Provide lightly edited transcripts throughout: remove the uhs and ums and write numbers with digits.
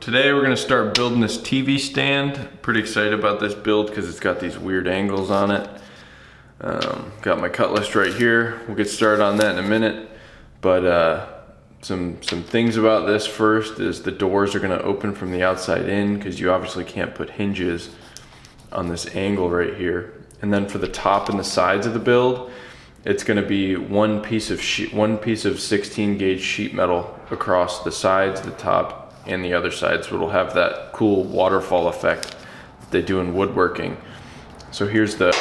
Today we're gonna start building this TV stand. Pretty excited about this build because it's got these weird angles on it. Got my cut list right here. We'll get started on that in a minute. But some things about this first is the doors are gonna open from the outside in because you obviously can't put hinges on this angle right here. And then for the top and the sides of the build, it's gonna be one piece of 16 gauge sheet metal across the sides, the top, and the other side, so it'll have that cool waterfall effect that they do in woodworking. So here's the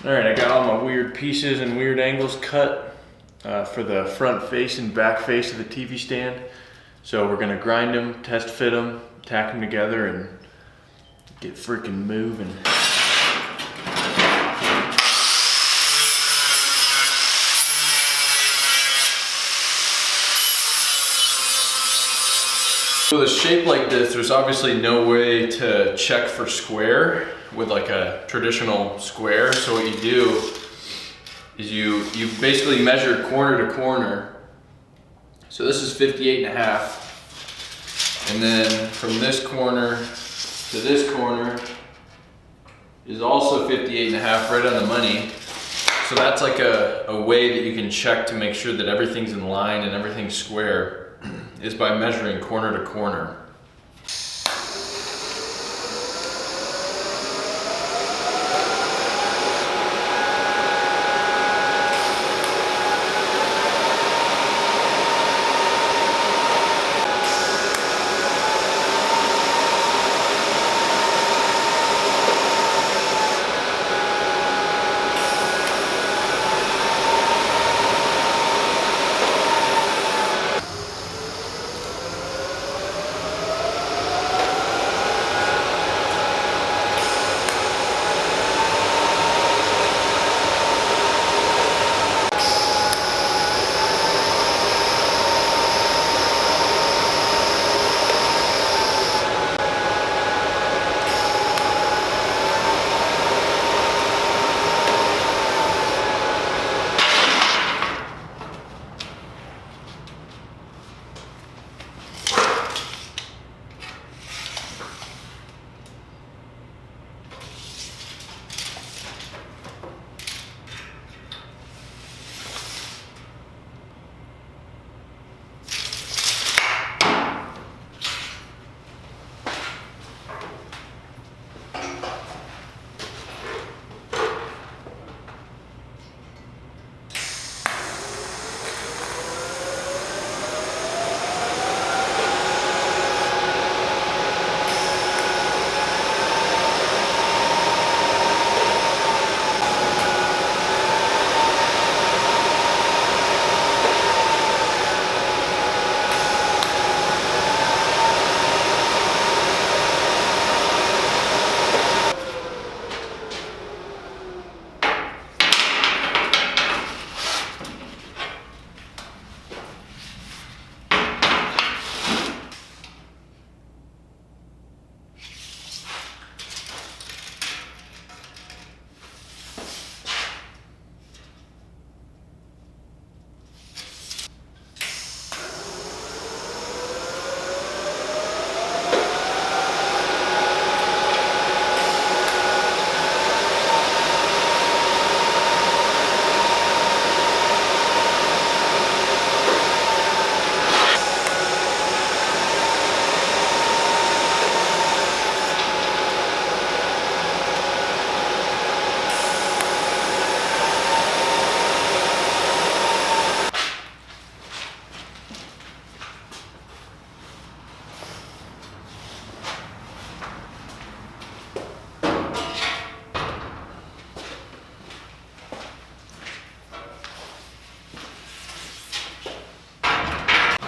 All right, I got all my weird pieces and weird angles cut for the front face and back face of the TV stand. So we're gonna grind them, test fit them, tack them together, and get freaking moving. With a shape like this, there's obviously no way to check for square with like a traditional square. So what you do is you basically measure corner to corner. So this is 58.5. And then from this corner to this corner is also 58.5, right on the money. So that's like a way that you can check to make sure that everything's in line and everything's square, is by measuring corner to corner.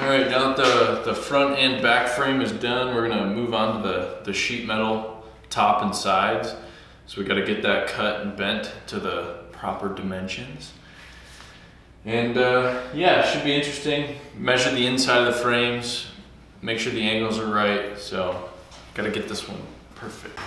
All right, now that the front and back frame is done, we're gonna move on to the sheet metal top and sides. So we gotta get that cut and bent to the proper dimensions. And yeah, it should be interesting. Measure the inside of the frames, make sure the angles are right. So gotta get this one perfect.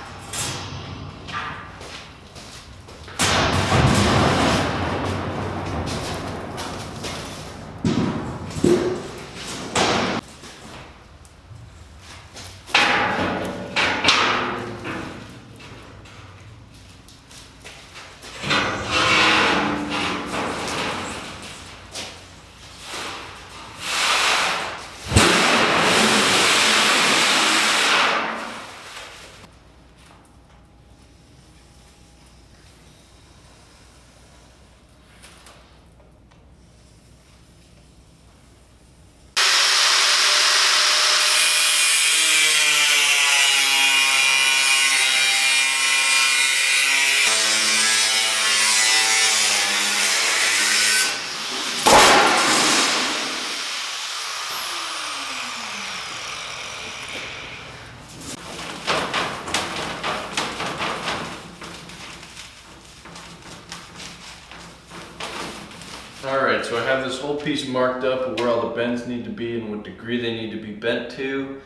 Alright, so I have this whole piece marked up of where all the bends need to be and what degree they need to be bent to.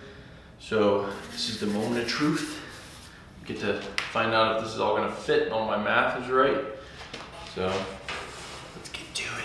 So this is the moment of truth. Get to find out if this is all going to fit and all my math is right. So let's get to it.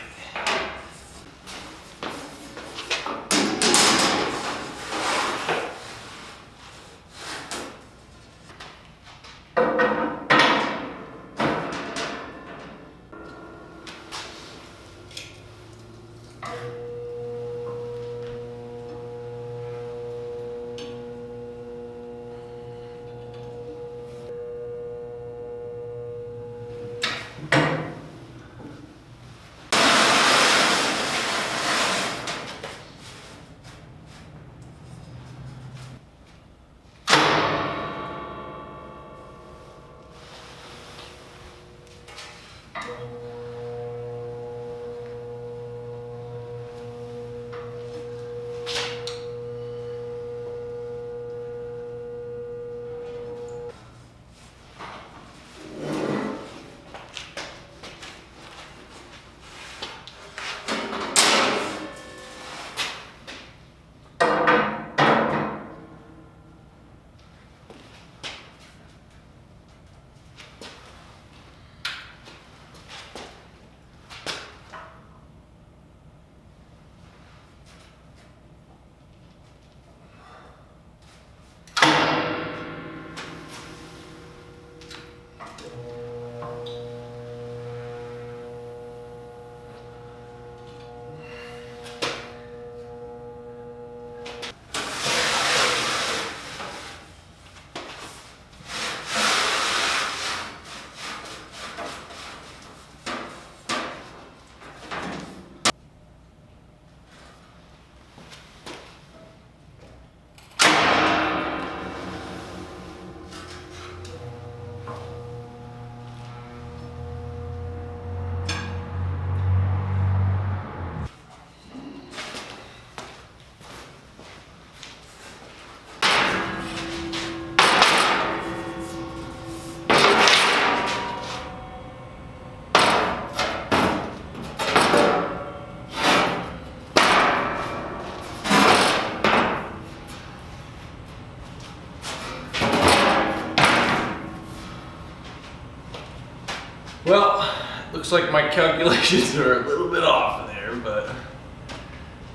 Well, looks like my calculations are a little bit off there, but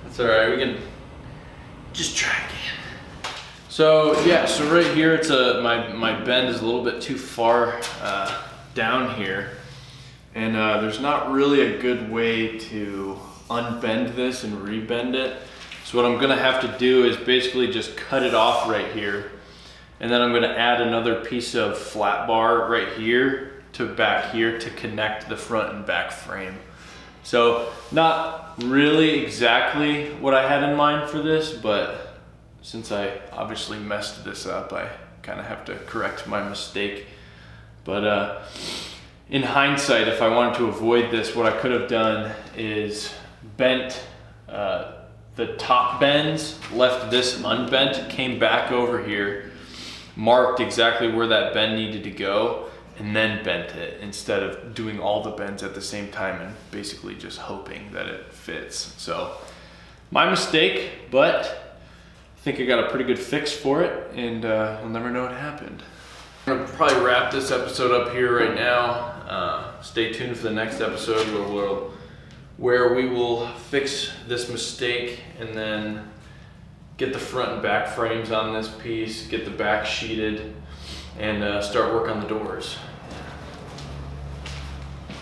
that's all right. We can just try again. So yeah, so right here, it's my bend is a little bit too far down here, and there's not really a good way to unbend this and rebend it. So what I'm gonna have to do is basically just cut it off right here, and then I'm gonna add another piece of flat bar right here to back here to connect the front and back frame. So not really exactly what I had in mind for this, but since I obviously messed this up, I kind of have to correct my mistake. But in hindsight, if I wanted to avoid this, what I could have done is bent the top bends, left this unbent, came back over here, marked exactly where that bend needed to go, and then bent it instead of doing all the bends at the same time and basically just hoping that it fits. So my mistake, but I think I got a pretty good fix for it, and we'll never know what happened. I'm gonna probably wrap this episode up here right now. Stay tuned for the next episode where we will fix this mistake and then get the front and back frames on this piece, get the back sheeted, and start work on the doors.